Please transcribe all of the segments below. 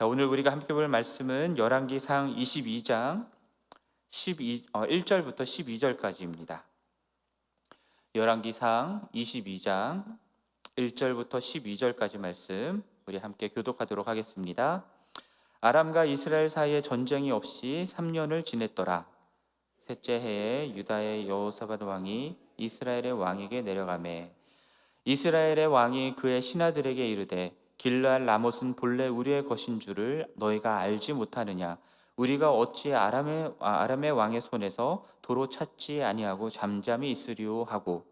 자, 오늘 우리가 함께 볼 말씀은 열왕기상 22장 1절부터 12절까지입니다. 열왕기상 22장 1절부터 12절까지 말씀 우리 함께 교독하도록 하겠습니다. 아람과 이스라엘 사이에 전쟁이 없이 3년을 지냈더라. 셋째 해에 유다의 여호사밧 왕이 이스라엘의 왕에게 내려가매 이스라엘의 왕이 그의 신하들에게 이르되 길르앗 라못은 본래 우리의 것인 줄을 너희가 알지 못하느냐? 우리가 어찌 아람의 왕의 손에서 도로 찾지 아니하고 잠잠히 있으리오 하고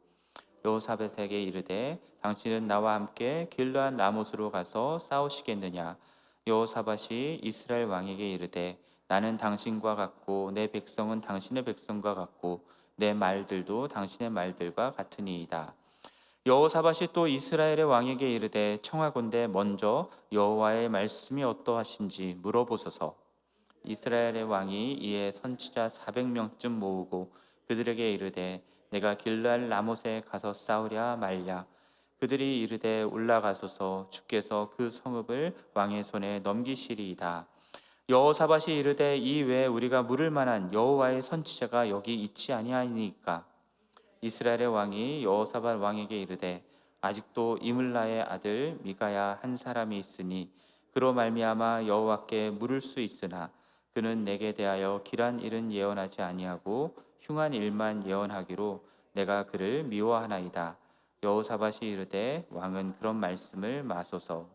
여호사밧에게 이르되 당신은 나와 함께 길르앗 라못으로 가서 싸우시겠느냐? 여호사밧이 이스라엘 왕에게 이르되 나는 당신과 같고 내 백성은 당신의 백성과 같고 내 말들도 당신의 말들과 같으니이다. 여호사밧이 또 이스라엘의 왕에게 이르되 청하건대 먼저 여호와의 말씀이 어떠하신지 물어보소서. 이스라엘의 왕이 이에 선지자 400명쯤 모으고 그들에게 이르되 내가 길르앗 라못에 가서 싸우랴 말랴. 그들이 이르되 올라가소서. 주께서 그 성읍을 왕의 손에 넘기시리이다. 여호사밧이 이르되 이 외에 우리가 물을 만한 여호와의 선지자가 여기 있지 아니하니까. 이스라엘의 왕이 여호사밧 왕에게 이르되 아직도 이물라의 아들 미가야 한 사람이 있으니 그로 말미암아 여호와께 물을 수 있으나 그는 내게 대하여 길한 일은 예언하지 아니하고 흉한 일만 예언하기로 내가 그를 미워하나이다. 여호사밧이 이르되 왕은 그런 말씀을 마소서.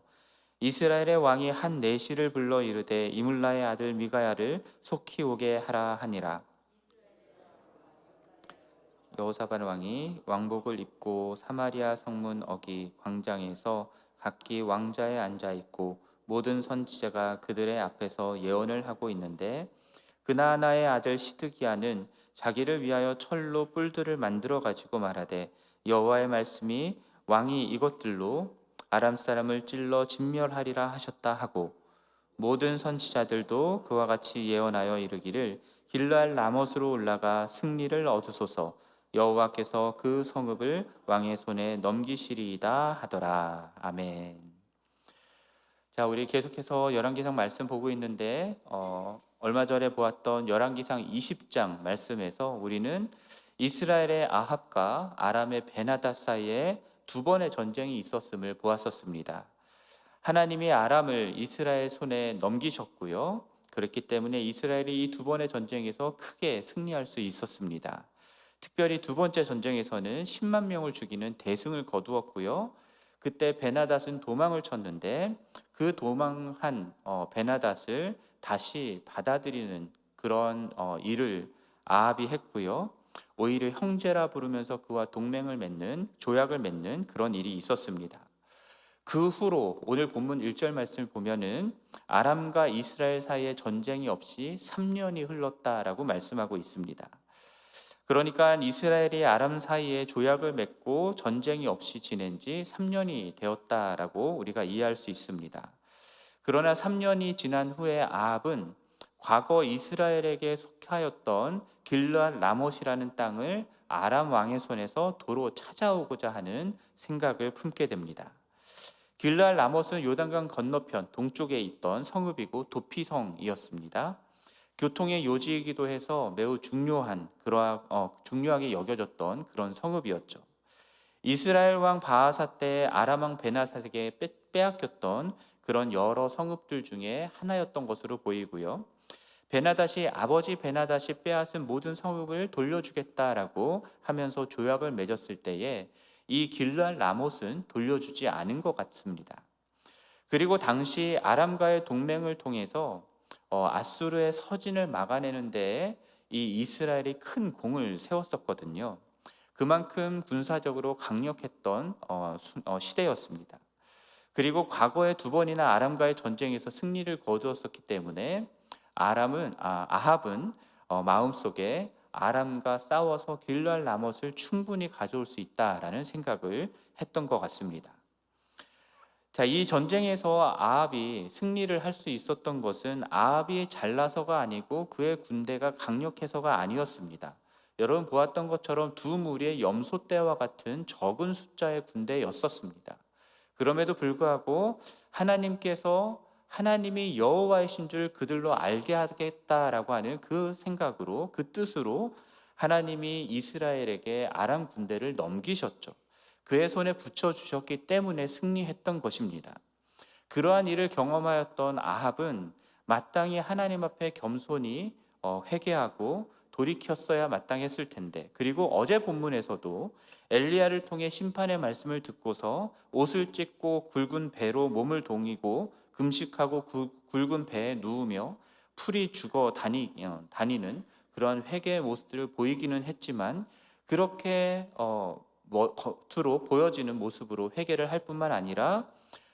이스라엘의 왕이 한 내시를 불러 이르되 이물라의 아들 미가야를 속히 오게 하라 하니라. 여호사밧 왕이 왕복을 입고 사마리아 성문 어기 광장에서 각기 왕좌에 앉아 있고 모든 선지자가 그들의 앞에서 예언을 하고 있는데 그나아나의 아들 시드기야는 자기를 위하여 철로 뿔들을 만들어 가지고 말하되 여호와의 말씀이 왕이 이것들로 아람 사람을 찔러 진멸하리라 하셨다 하고 모든 선지자들도 그와 같이 예언하여 이르기를 길르앗 라못으로 올라가 승리를 얻으소서. 여호와께서 그 성읍을 왕의 손에 넘기시리이다 하더라. 아멘. 자, 우리 계속해서 열왕기상 말씀 보고 있는데 얼마 전에 보았던 열왕기상 20장 말씀에서 우리는 이스라엘의 아합과 아람의 베나닷 사이에 두 번의 전쟁이 있었음을 보았었습니다. 하나님이 아람을 이스라엘 손에 넘기셨고요. 그렇기 때문에 이스라엘이 이 두 번의 전쟁에서 크게 승리할 수 있었습니다. 특별히 두 번째 전쟁에서는 10만 명을 죽이는 대승을 거두었고요. 그때 베나닷은 도망을 쳤는데 그 도망한 베나닷을 다시 받아들이는 그런 일을 아합이 했고요. 오히려 형제라 부르면서 그와 동맹을 맺는 조약을 맺는 그런 일이 있었습니다. 그 후로 오늘 본문 1절 말씀을 보면은 아람과 이스라엘 사이에 전쟁이 없이 3년이 흘렀다라고 말씀하고 있습니다. 그러니까 이스라엘이 아람 사이에 조약을 맺고 전쟁이 없이 지낸 지 3년이 되었다라고 우리가 이해할 수 있습니다. 그러나 3년이 지난 후에 아합은 과거 이스라엘에게 속하였던 길르앗 라못이라는 땅을 아람 왕의 손에서 도로 찾아오고자 하는 생각을 품게 됩니다. 길르앗 라못은 요단강 건너편 동쪽에 있던 성읍이고 도피성이었습니다. 교통의 요지이기도 해서 매우 중요하게 여겨졌던 그런 성읍이었죠. 이스라엘 왕 바하사 때 아람 왕 베나닷에게 빼앗겼던 그런 여러 성읍들 중에 하나였던 것으로 보이고요. 베나닷이 아버지 베나닷이 빼앗은 모든 성읍을 돌려주겠다라고 하면서 조약을 맺었을 때에 이 길르앗 라못은 돌려주지 않은 것 같습니다. 그리고 당시 아람과의 동맹을 통해서 아수르의 서진을 막아내는 데에 이 이스라엘이 큰 공을 세웠었거든요. 그만큼 군사적으로 강력했던 시대였습니다. 그리고 과거에 두 번이나 아람과의 전쟁에서 승리를 거두었었기 때문에 아합은 마음속에 아람과 싸워서 길르앗 라못을 충분히 가져올 수 있다라는 생각을 했던 것 같습니다. 자, 이 전쟁에서 아합이 승리를 할 수 있었던 것은 아합이 잘나서가 아니고 그의 군대가 강력해서가 아니었습니다. 여러분 보았던 것처럼 두 무리의 염소떼와 같은 적은 숫자의 군대였었습니다. 그럼에도 불구하고 하나님께서 하나님이 여호와이신 줄 그들로 알게 하겠다라고 하는 그 생각으로, 그 뜻으로 하나님이 이스라엘에게 아람 군대를 넘기셨죠. 그의 손에 붙여주셨기 때문에 승리했던 것입니다. 그러한 일을 경험하였던 아합은 마땅히 하나님 앞에 겸손히 회개하고 돌이켰어야 마땅했을 텐데, 그리고 어제 본문에서도 엘리야를 통해 심판의 말씀을 듣고서 옷을 찢고 굵은 배로 몸을 동이고 금식하고 굵은 배에 누우며 풀이 죽어 다니는 그러한 회개의 모습들을 보이기는 했지만, 그렇게 겉으로 보여지는 모습으로 회개를 할 뿐만 아니라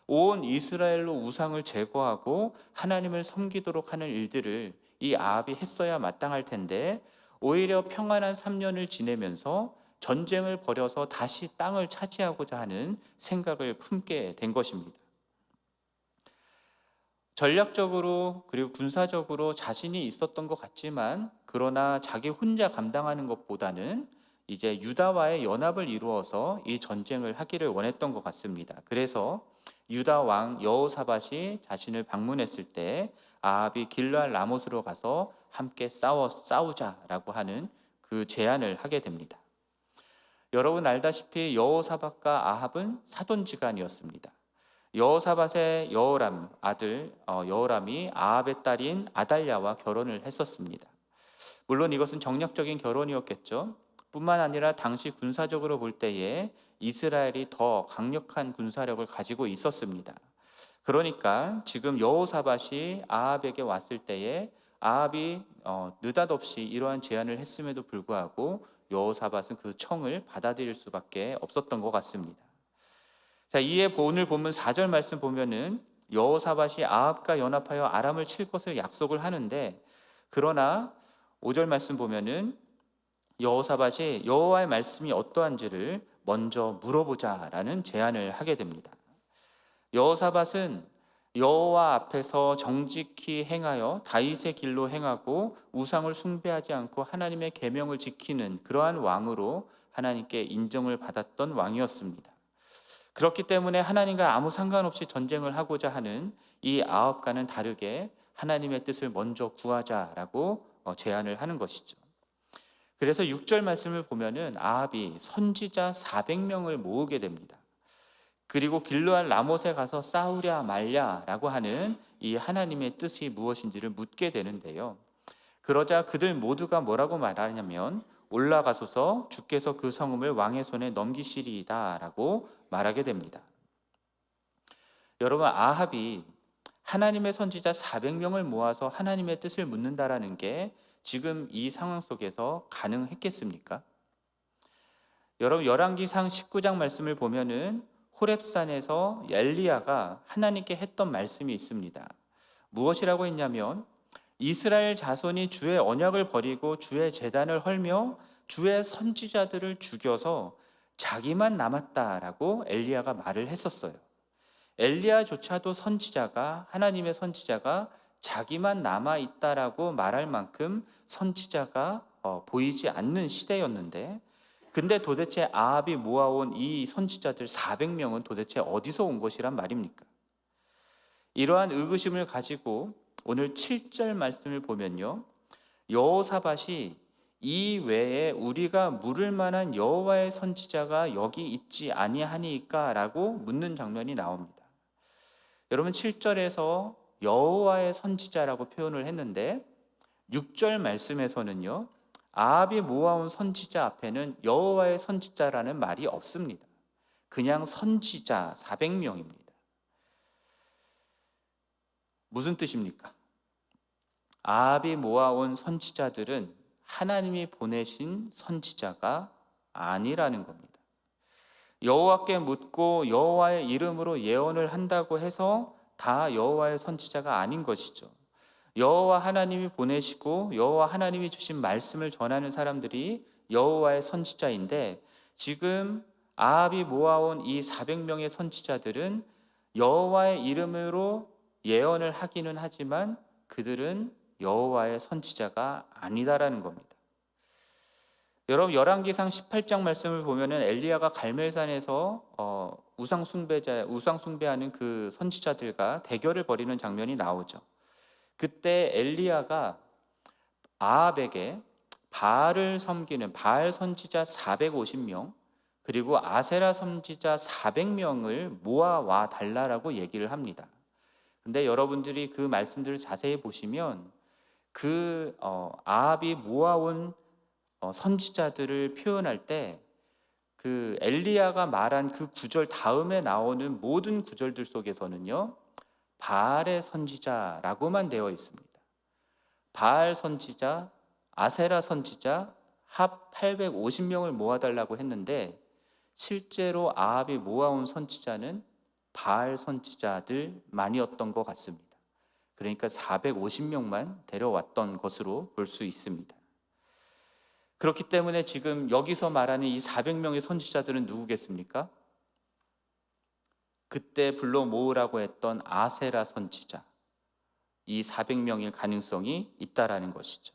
온 이스라엘로 우상을 제거하고 하나님을 섬기도록 하는 일들을 이 아합이 했어야 마땅할 텐데, 오히려 평안한 3년을 지내면서 전쟁을 벌여서 다시 땅을 차지하고자 하는 생각을 품게 된 것입니다. 전략적으로 그리고 군사적으로 자신이 있었던 것 같지만, 그러나 자기 혼자 감당하는 것보다는 이제 유다와의 연합을 이루어서 이 전쟁을 하기를 원했던 것 같습니다. 그래서 유다 왕 여호사밧이 자신을 방문했을 때 아합이 길르앗 라못으로 가서 함께 싸우자라고 하는 그 제안을 하게 됩니다. 여러분 알다시피 여호사밧과 아합은 사돈지간이었습니다. 여호사밧의 여호람 아들 여호람이 아합의 딸인 아달랴와 결혼을 했었습니다. 물론 이것은 정략적인 결혼이었겠죠. 뿐만 아니라 당시 군사적으로 볼 때에 이스라엘이 더 강력한 군사력을 가지고 있었습니다. 그러니까 지금 여호사밧이 아합에게 왔을 때에 아합이 느닷없이 이러한 제안을 했음에도 불구하고 여호사밧은 그 청을 받아들일 수밖에 없었던 것 같습니다. 자, 이에 오늘 본문 4절 말씀 보면은 여호사밧이 아합과 연합하여 아람을 칠 것을 약속을 하는데, 그러나 5절 말씀 보면은 여호사밧이 여호와의 말씀이 어떠한지를 먼저 물어보자라는 제안을 하게 됩니다. 여호사밧은 여호와 앞에서 정직히 행하여 다윗의 길로 행하고 우상을 숭배하지 않고 하나님의 계명을 지키는 그러한 왕으로 하나님께 인정을 받았던 왕이었습니다. 그렇기 때문에 하나님과 아무 상관없이 전쟁을 하고자 하는 이 아합과는 다르게 하나님의 뜻을 먼저 구하자라고 제안을 하는 것이죠. 그래서 6절 말씀을 보면은 아합이 선지자 400명을 모으게 됩니다. 그리고 길르앗 라못에 가서 싸우랴 말랴라고 하는 이 하나님의 뜻이 무엇인지를 묻게 되는데요. 그러자 그들 모두가 뭐라고 말하냐면 올라가소서 주께서 그 성읍을 왕의 손에 넘기시리이다라고 말하게 됩니다. 여러분, 아합이 하나님의 선지자 400명을 모아서 하나님의 뜻을 묻는다라는 게 지금 이 상황 속에서 가능했겠습니까? 여러분, 열왕기상 19장 말씀을 보면은 호렙산에서 엘리야가 하나님께 했던 말씀이 있습니다. 무엇이라고 했냐면 이스라엘 자손이 주의 언약을 버리고 주의 제단을 헐며 주의 선지자들을 죽여서 자기만 남았다라고 엘리야가 말을 했었어요. 엘리야조차도 선지자가, 하나님의 선지자가 자기만 남아있다라고 말할 만큼 선지자가 보이지 않는 시대였는데, 근데 도대체 아합이 모아온 이 선지자들 400명은 도대체 어디서 온 것이란 말입니까? 이러한 의구심을 가지고 오늘 7절 말씀을 보면요, 여호사밧이 이 외에 우리가 물을 만한 여호와의 선지자가 여기 있지 아니하니까 라고 묻는 장면이 나옵니다. 여러분, 7절에서 여호와의 선지자라고 표현을 했는데 6절 말씀에서는요, 아합이 모아온 선지자 앞에는 여호와의 선지자라는 말이 없습니다. 그냥 선지자 400명입니다. 무슨 뜻입니까? 아합이 모아온 선지자들은 하나님이 보내신 선지자가 아니라는 겁니다. 여호와께 묻고 여호와의 이름으로 예언을 한다고 해서 다 여호와의 선지자가 아닌 것이죠. 여호와 하나님이 보내시고 여호와 하나님이 주신 말씀을 전하는 사람들이 여호와의 선지자인데, 지금 아합이 모아온 이 400명의 선지자들은 여호와의 이름으로 예언을 하기는 하지만 그들은 여호와의 선지자가 아니다라는 겁니다. 여러분, 열왕기상 18장 말씀을 보면은 엘리야가 갈멜산에서 우상 숭배하는 그 선지자들과 대결을 벌이는 장면이 나오죠. 그때 엘리야가 아합에게 바알을 섬기는 바알 선지자 450명 그리고 아세라 선지자 400명을 모아와 달라라고 얘기를 합니다. 근데 여러분들이 그 말씀들을 자세히 보시면 그 아합이 모아온 선지자들을 표현할 때 그 엘리야가 말한 그 구절 다음에 나오는 모든 구절들 속에서는요, 바알의 선지자라고만 되어 있습니다. 바알 선지자, 아세라 선지자 합 850명을 모아달라고 했는데 실제로 아합이 모아온 선지자는 바알 선지자들만이었던 것 같습니다. 그러니까 450명만 데려왔던 것으로 볼 수 있습니다. 그렇기 때문에 지금 여기서 말하는 이 400명의 선지자들은 누구겠습니까? 그때 불러 모으라고 했던 아세라 선지자, 이 400명일 가능성이 있다라는 것이죠.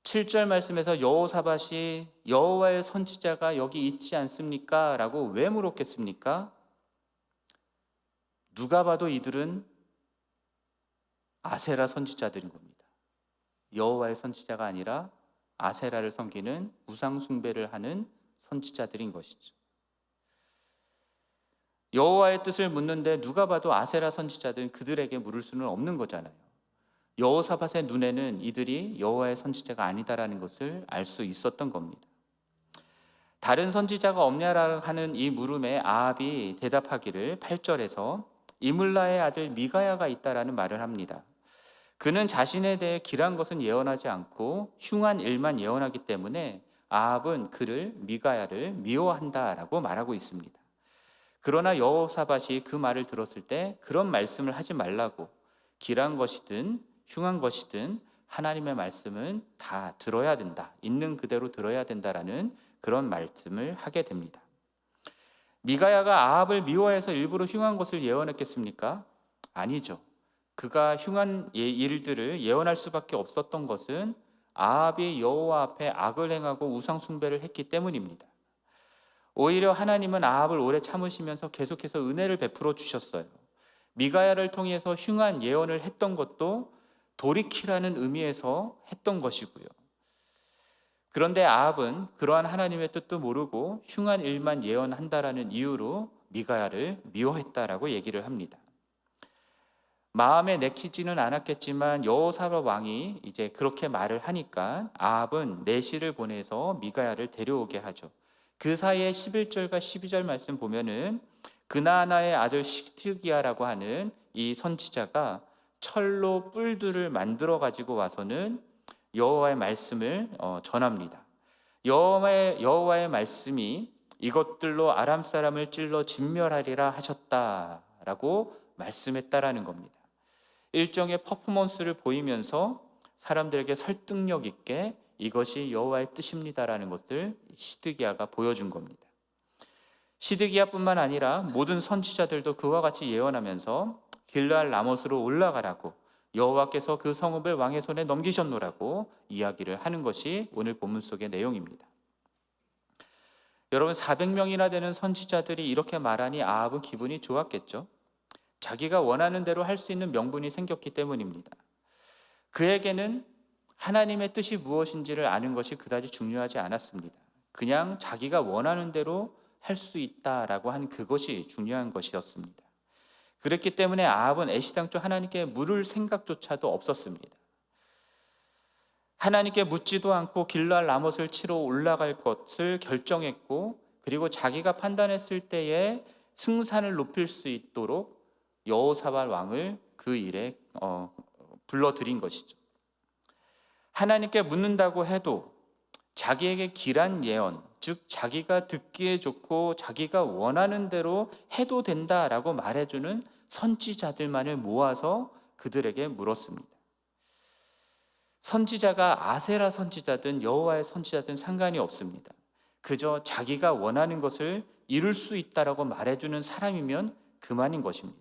7절 말씀에서 여호사밧이 여호와의 선지자가 여기 있지 않습니까? 라고 왜 물었겠습니까? 누가 봐도 이들은 아세라 선지자들인 겁니다. 여호와의 선지자가 아니라 아세라를 섬기는 우상 숭배를 하는 선지자들인 것이죠. 여호와의 뜻을 묻는데 누가 봐도 아세라 선지자들은 그들에게 물을 수는 없는 거잖아요. 여호사밧의 눈에는 이들이 여호와의 선지자가 아니다라는 것을 알 수 있었던 겁니다. 다른 선지자가 없냐라고 하는 이 물음에 아합이 대답하기를 8절에서 이물라의 아들 미가야가 있다라는 말을 합니다. 그는 자신에 대해 길한 것은 예언하지 않고 흉한 일만 예언하기 때문에 아합은 그를 미가야를 미워한다라고 말하고 있습니다. 그러나 여호사밧이 그 말을 들었을 때 그런 말씀을 하지 말라고, 길한 것이든 흉한 것이든 하나님의 말씀은 다 들어야 된다, 있는 그대로 들어야 된다라는 그런 말씀을 하게 됩니다. 미가야가 아합을 미워해서 일부러 흉한 것을 예언했겠습니까? 아니죠. 그가 흉한 일들을 예언할 수밖에 없었던 것은 아합이 여호와 앞에 악을 행하고 우상 숭배를 했기 때문입니다. 오히려 하나님은 아합을 오래 참으시면서 계속해서 은혜를 베풀어 주셨어요. 미가야를 통해서 흉한 예언을 했던 것도 돌이키라는 의미에서 했던 것이고요. 그런데 아합은 그러한 하나님의 뜻도 모르고 흉한 일만 예언한다라는 이유로 미가야를 미워했다라고 얘기를 합니다. 마음에 내키지는 않았겠지만 여호사밧 왕이 이제 그렇게 말을 하니까 아합은 내시를 보내서 미가야를 데려오게 하죠. 그 사이에 11절과 12절 말씀 보면은 그나아나의 아들 시드기야라고 하는 이 선지자가 철로 뿔들을 만들어 가지고 와서는 여호와의 말씀을 전합니다. 여호와의 말씀이 이것들로 아람 사람을 찔러 진멸하리라 하셨다라고 말씀했다라는 겁니다. 일종의 퍼포먼스를 보이면서 사람들에게 설득력 있게 이것이 여호와의 뜻입니다라는 것을 시드기야가 보여준 겁니다. 시드기야뿐만 아니라 모든 선지자들도 그와 같이 예언하면서 길르앗 라못으로 올라가라고, 여호와께서 그 성읍을 왕의 손에 넘기셨노라고 이야기를 하는 것이 오늘 본문 속의 내용입니다. 여러분, 400명이나 되는 선지자들이 이렇게 말하니 아합은 기분이 좋았겠죠. 자기가 원하는 대로 할 수 있는 명분이 생겼기 때문입니다. 그에게는 하나님의 뜻이 무엇인지를 아는 것이 그다지 중요하지 않았습니다. 그냥 자기가 원하는 대로 할 수 있다라고 한 그것이 중요한 것이었습니다. 그렇기 때문에 아합은 애시당초 하나님께 물을 생각조차도 없었습니다. 하나님께 묻지도 않고 길르앗 라못을 치러 올라갈 것을 결정했고, 그리고 자기가 판단했을 때에 승산을 높일 수 있도록 여호사밧 왕을 그 일에 불러들인 것이죠. 하나님께 묻는다고 해도 자기에게 길한 예언, 즉 자기가 듣기에 좋고 자기가 원하는 대로 해도 된다라고 말해주는 선지자들만을 모아서 그들에게 물었습니다. 선지자가 아세라 선지자든 여호와의 선지자든 상관이 없습니다. 그저 자기가 원하는 것을 이룰 수 있다라고 말해주는 사람이면 그만인 것입니다.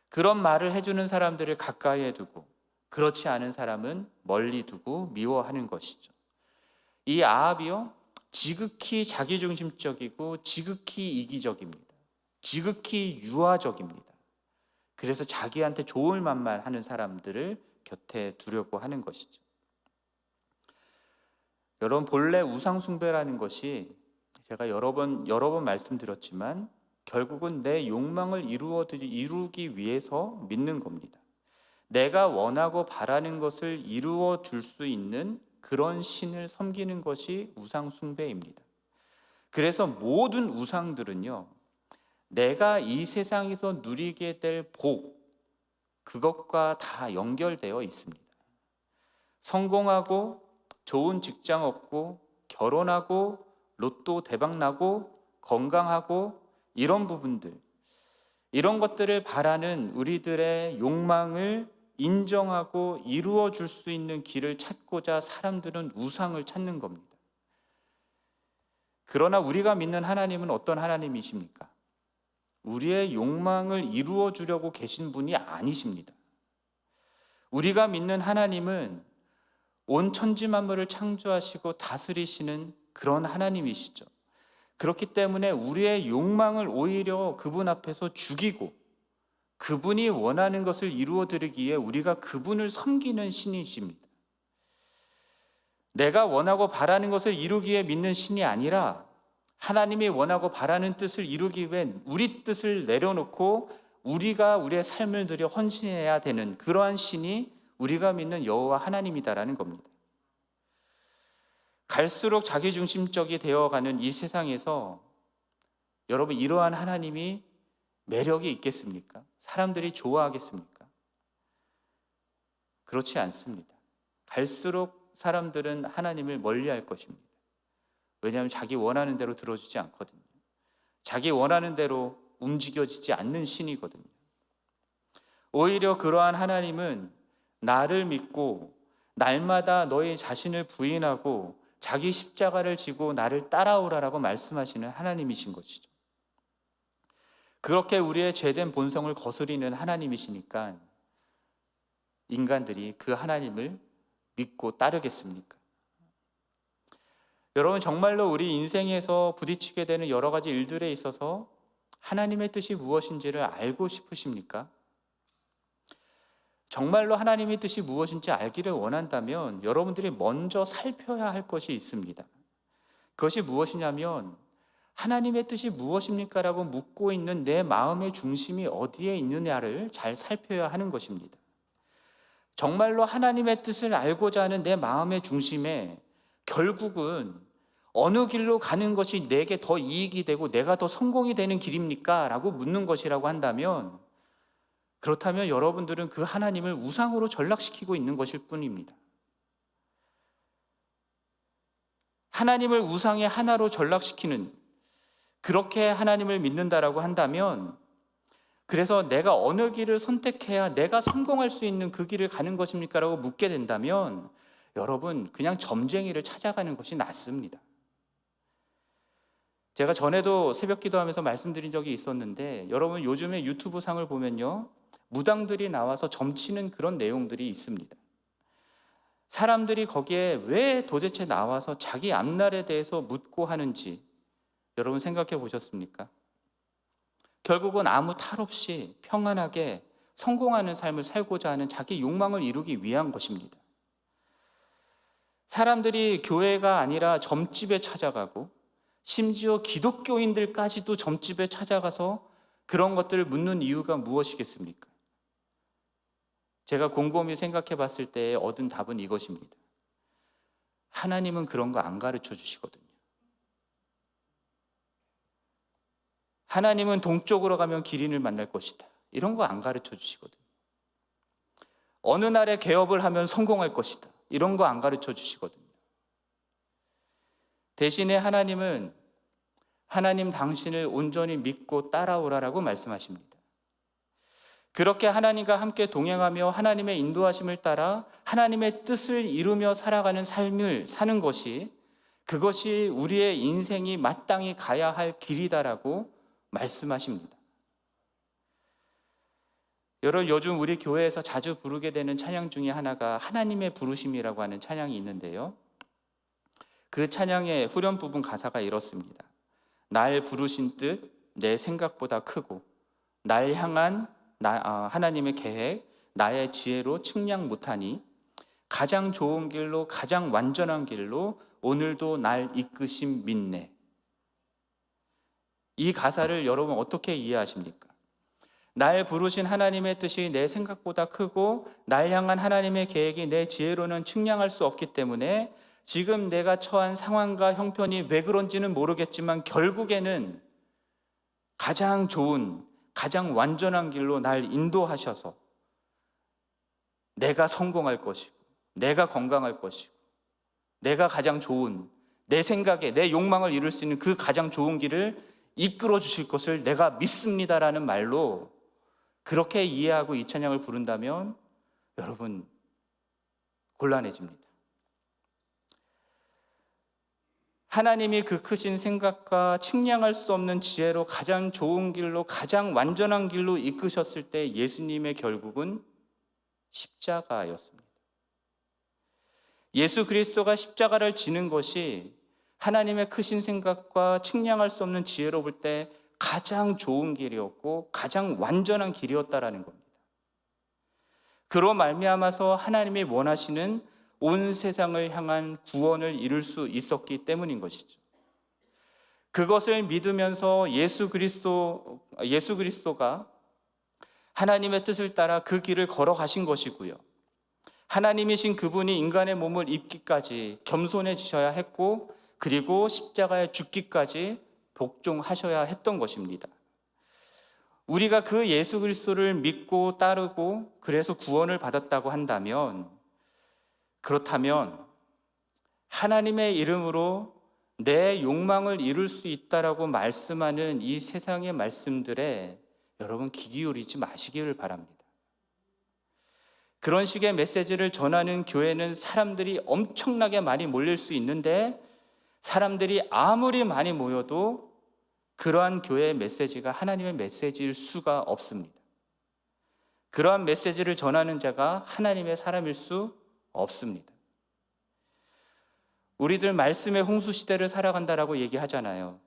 그런 말을 해주는 사람들을 가까이에 두고 그렇지 않은 사람은 멀리 두고 미워하는 것이죠. 이 아합이요, 지극히 자기중심적이고 지극히 이기적입니다. 지극히 유아적입니다. 그래서 자기한테 좋을 만만 하는 사람들을 곁에 두려고 하는 것이죠. 여러분, 본래 우상숭배라는 것이 제가 여러 번 말씀드렸지만 결국은 내 욕망을 이루기 위해서 믿는 겁니다. 내가 원하고 바라는 것을 이루어 줄 수 있는 그런 신을 섬기는 것이 우상숭배입니다. 그래서 모든 우상들은요, 내가 이 세상에서 누리게 될 복, 그것과 다 연결되어 있습니다. 성공하고 좋은 직장 얻고 결혼하고 로또 대박 나고 건강하고 이런 부분들, 이런 것들을 바라는 우리들의 욕망을 인정하고 이루어 줄 수 있는 길을 찾고자 사람들은 우상을 찾는 겁니다. 그러나 우리가 믿는 하나님은 어떤 하나님이십니까? 우리의 욕망을 이루어 주려고 계신 분이 아니십니다. 우리가 믿는 하나님은 온 천지 만물을 창조하시고 다스리시는 그런 하나님이시죠. 그렇기 때문에 우리의 욕망을 오히려 그분 앞에서 죽이고 그분이 원하는 것을 이루어 드리기에 우리가 그분을 섬기는 신이십니다. 내가 원하고 바라는 것을 이루기에 믿는 신이 아니라 하나님이 원하고 바라는 뜻을 이루기 위해 우리 뜻을 내려놓고 우리가 우리의 삶을 들여 헌신해야 되는 그러한 신이 우리가 믿는 여호와 하나님이다라는 겁니다. 갈수록 자기중심적이 되어가는 이 세상에서 여러분, 이러한 하나님이 매력이 있겠습니까? 사람들이 좋아하겠습니까? 그렇지 않습니다. 갈수록 사람들은 하나님을 멀리할 것입니다. 왜냐하면 자기 원하는 대로 들어주지 않거든요. 자기 원하는 대로 움직여지지 않는 신이거든요. 오히려 그러한 하나님은 나를 믿고 날마다 너의 자신을 부인하고 자기 십자가를 지고 나를 따라오라라고 말씀하시는 하나님이신 것이죠. 그렇게 우리의 죄된 본성을 거스리는 하나님이시니까 인간들이 그 하나님을 믿고 따르겠습니까? 여러분, 정말로 우리 인생에서 부딪히게 되는 여러 가지 일들에 있어서 하나님의 뜻이 무엇인지를 알고 싶으십니까? 정말로 하나님의 뜻이 무엇인지 알기를 원한다면 여러분들이 먼저 살펴야 할 것이 있습니다. 그것이 무엇이냐면 하나님의 뜻이 무엇입니까? 라고 묻고 있는 내 마음의 중심이 어디에 있느냐를 잘 살펴야 하는 것입니다. 정말로 하나님의 뜻을 알고자 하는 내 마음의 중심에 결국은 어느 길로 가는 것이 내게 더 이익이 되고 내가 더 성공이 되는 길입니까? 라고 묻는 것이라고 한다면, 그렇다면 여러분들은 그 하나님을 우상으로 전락시키고 있는 것일 뿐입니다. 하나님을 우상의 하나로 전락시키는, 그렇게 하나님을 믿는다라고 한다면, 그래서 내가 어느 길을 선택해야 내가 성공할 수 있는 그 길을 가는 것입니까? 라고 묻게 된다면 여러분, 그냥 점쟁이를 찾아가는 것이 낫습니다. 제가 전에도 새벽 기도하면서 말씀드린 적이 있었는데, 여러분 요즘에 유튜브 상을 보면요, 무당들이 나와서 점치는 그런 내용들이 있습니다. 사람들이 거기에 왜 도대체 나와서 자기 앞날에 대해서 묻고 하는지 여러분 생각해 보셨습니까? 결국은 아무 탈 없이 평안하게 성공하는 삶을 살고자 하는 자기 욕망을 이루기 위한 것입니다. 사람들이 교회가 아니라 점집에 찾아가고 심지어 기독교인들까지도 점집에 찾아가서 그런 것들을 묻는 이유가 무엇이겠습니까? 제가 곰곰이 생각해 봤을 때 얻은 답은 이것입니다. 하나님은 그런 거 안 가르쳐 주시거든요. 하나님은 동쪽으로 가면 기린을 만날 것이다, 이런 거 안 가르쳐 주시거든요. 어느 날에 개업을 하면 성공할 것이다, 이런 거 안 가르쳐 주시거든요. 대신에 하나님은 하나님 당신을 온전히 믿고 따라오라라고 말씀하십니다. 그렇게 하나님과 함께 동행하며 하나님의 인도하심을 따라 하나님의 뜻을 이루며 살아가는 삶을 사는 것이, 그것이 우리의 인생이 마땅히 가야 할 길이다라고 말씀하십니다. 여러분, 요즘 우리 교회에서 자주 부르게 되는 찬양 중에 하나가 하나님의 부르심이라고 하는 찬양이 있는데요, 그 찬양의 후렴 부분 가사가 이렇습니다. 날 부르신 뜻 내 생각보다 크고 날 향한 하나님의 계획 나의 지혜로 측량 못하니 가장 좋은 길로 가장 완전한 길로 오늘도 날 이끄심 믿네. 이 가사를 여러분 어떻게 이해하십니까? 날 부르신 하나님의 뜻이 내 생각보다 크고 날 향한 하나님의 계획이 내 지혜로는 측량할 수 없기 때문에 지금 내가 처한 상황과 형편이 왜 그런지는 모르겠지만 결국에는 가장 좋은, 가장 완전한 길로 날 인도하셔서 내가 성공할 것이고 내가 건강할 것이고 내가 가장 좋은, 내 생각에 내 욕망을 이룰 수 있는 그 가장 좋은 길을 이끌어 주실 것을 내가 믿습니다라는 말로 그렇게 이해하고 이 찬양을 부른다면 여러분 곤란해집니다. 하나님이 그 크신 생각과 측량할 수 없는 지혜로 가장 좋은 길로 가장 완전한 길로 이끄셨을 때 예수님의 결국은 십자가였습니다. 예수 그리스도가 십자가를 지는 것이 하나님의 크신 생각과 측량할 수 없는 지혜로 볼 때 가장 좋은 길이었고 가장 완전한 길이었다라는 겁니다. 그로 말미암아서 하나님이 원하시는 온 세상을 향한 구원을 이룰 수 있었기 때문인 것이죠. 그것을 믿으면서 예수 그리스도가 하나님의 뜻을 따라 그 길을 걸어가신 것이고요. 하나님이신 그분이 인간의 몸을 입기까지 겸손해지셔야 했고 그리고 십자가에 죽기까지 복종하셔야 했던 것입니다. 우리가 그 예수 그리스도를 믿고 따르고 그래서 구원을 받았다고 한다면 그렇다면 하나님의 이름으로 내 욕망을 이룰 수 있다라고 말씀하는 이 세상의 말씀들에 여러분 귀 기울이지 마시기를 바랍니다. 그런 식의 메시지를 전하는 교회는 사람들이 엄청나게 많이 몰릴 수 있는데 사람들이 아무리 많이 모여도 그러한 교회의 메시지가 하나님의 메시지일 수가 없습니다. 그러한 메시지를 전하는 자가 하나님의 사람일 수 없습니다. 우리들 말씀의 홍수 시대를 살아간다라고 얘기하잖아요.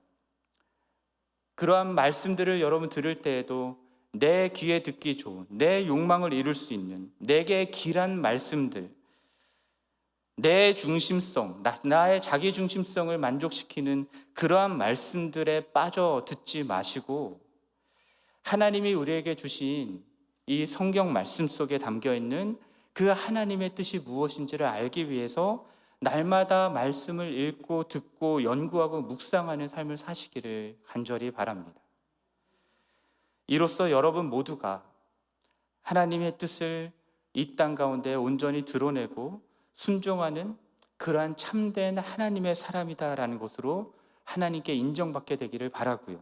그러한 말씀들을 여러분 들을 때에도 내 귀에 듣기 좋은, 내 욕망을 이룰 수 있는, 내게 길한 말씀들, 내 중심성, 나의 자기 중심성을 만족시키는 그러한 말씀들에 빠져 듣지 마시고 하나님이 우리에게 주신 이 성경 말씀 속에 담겨있는 그 하나님의 뜻이 무엇인지를 알기 위해서 날마다 말씀을 읽고 듣고 연구하고 묵상하는 삶을 사시기를 간절히 바랍니다. 이로써 여러분 모두가 하나님의 뜻을 이 땅 가운데 온전히 드러내고 순종하는 그러한 참된 하나님의 사람이다라는 것으로 하나님께 인정받게 되기를 바라고요.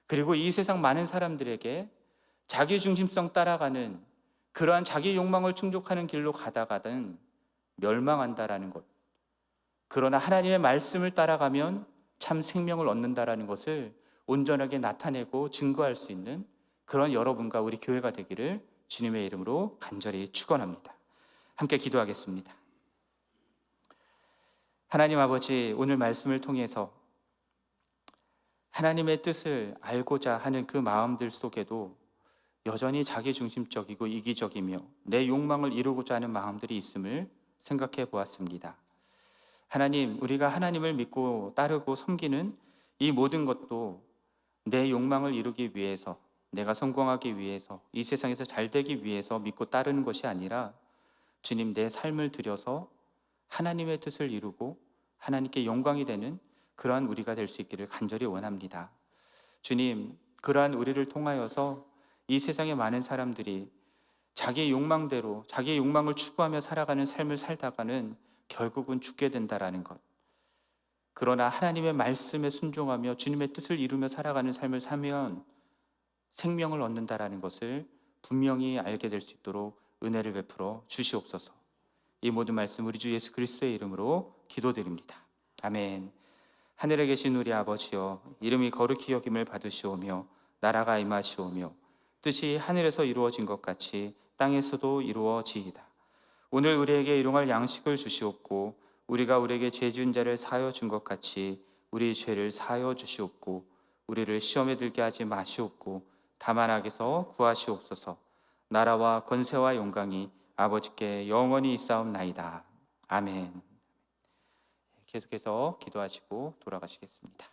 그리고 이 세상 많은 사람들에게 자기 중심성 따라가는 그러한 자기 욕망을 충족하는 길로 가다가는 멸망한다라는 것, 그러나 하나님의 말씀을 따라가면 참 생명을 얻는다라는 것을 온전하게 나타내고 증거할 수 있는 그런 여러분과 우리 교회가 되기를 주님의 이름으로 간절히 축원합니다. 함께 기도하겠습니다. 하나님 아버지, 오늘 말씀을 통해서 하나님의 뜻을 알고자 하는 그 마음들 속에도 여전히 자기중심적이고 이기적이며 내 욕망을 이루고자 하는 마음들이 있음을 생각해 보았습니다. 하나님, 우리가 하나님을 믿고 따르고 섬기는 이 모든 것도 내 욕망을 이루기 위해서, 내가 성공하기 위해서, 이 세상에서 잘 되기 위해서 믿고 따르는 것이 아니라 주님, 내 삶을 들여서 하나님의 뜻을 이루고 하나님께 영광이 되는 그러한 우리가 될 수 있기를 간절히 원합니다. 주님, 그러한 우리를 통하여서 이 세상의 많은 사람들이 자기의 욕망대로 자기의 욕망을 추구하며 살아가는 삶을 살다가는 결국은 죽게 된다라는 것, 그러나 하나님의 말씀에 순종하며 주님의 뜻을 이루며 살아가는 삶을 살면 생명을 얻는다라는 것을 분명히 알게 될 수 있도록 은혜를 베풀어 주시옵소서. 이 모든 말씀 우리 주 예수 그리스도의 이름으로 기도드립니다. 아멘. 하늘에 계신 우리 아버지여, 이름이 거룩히 여김을 받으시오며 나라가 임하시오며 뜻이 하늘에서 이루어진 것 같이 땅에서도 이루어지이다. 오늘 우리에게 일용할 양식을 주시옵고 우리가 우리에게 죄 지은 자를 사하여 준 것 같이 우리 죄를 사하여 주시옵고 우리를 시험에 들게 하지 마시옵고 다만 악에서 구하시옵소서. 나라와 권세와 영광이 아버지께 영원히 있사옵나이다. 아멘. 계속해서 기도하시고 돌아가시겠습니다.